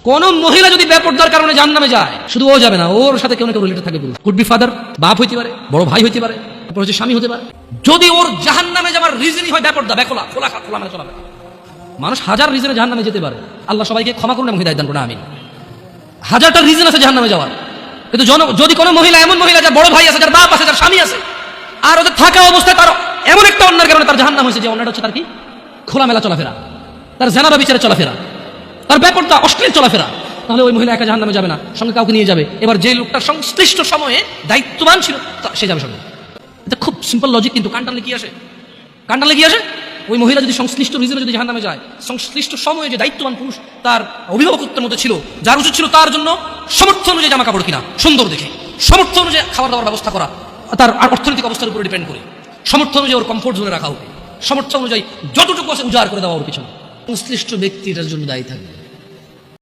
কোন মহিলা যদি বেপরদার কারণে জাহান্নামে যায়, শুধু ও যাবে না, ওর সাথে কেউ না কেউ রিলেটেড থাকে। কুড বি ফাদার, বাপ হইতে পারে, বড় ভাই হইতে পারে, তারপর হচ্ছে স্বামী হতে পারে। যদি ওর জাহান্নামে যাওয়ার রিজনই হয় বেপরদা, বেখোলা, খোলা মানে চলাবে। মানুষ হাজার রিজনে জাহান্নামে যেতে পারে, আল্লাহ সবাইকে ক্ষমা করুন এবং হিদায়াত দান করুন, আমিন। হাজারটা রিজন আছে জাহান্নামে যাওয়ার, কিন্তু যদি কোনো মহিলা, এমন মহিলা যার বড় ভাই আছে, যার বাপ আছে, যার স্বামী আছে, আর ওদের থাকা অবস্থায় তার এমন একটা অন্যার কারণে তার জাহান্নাম হয়েছে, যে অন্যটা হচ্ছে তার কি খোলামেলা চলাফেরা, তার জানাবা বিচারে চলাফেরা, তার বেপরদা অশ্লীল চলাফেরা, তাহলে ওই মহিলা একা জাহান্নামে যাবে না, সঙ্গে কাউকে নিয়ে যাবে। এবার যে লোকটা সংশ্লিষ্ট সময়ে দায়িত্ববান ছিল সে যাবে সঙ্গে। এটা খুব সিম্পল লজিক, কিন্তু কান টানলে কি আসে? কান টানলে কি আসে? ওই মহিলা যদি সংশ্লিষ্ট রিজনে যদি জাহান্নামে যায়, সংশ্লিষ্ট সময়ে যে দায়িত্ববান পুরুষ তার অভিভাবকত্বের মধ্যে ছিল, যার উচিত ছিল তার জন্য সমর্থ অনুযায়ী জামা কাপড় কিনা, সুন্দর দেখে, সমর্থ অনুযায়ী খাবার দাবার ব্যবস্থা করা, তার অর্থনৈতিক অবস্থার উপরে ডিপেন্ড করে, সমর্থ অনুযায়ী ওর কমফোর্ট জোনে রাখা হবে, সমর্থ অনুযায়ী যতটুকু আছে উজাড় করে দেওয়া ওর পিছনে, সংশ্লিষ্ট ব্যক্তি এটার জন্য দায়ী থাকবে।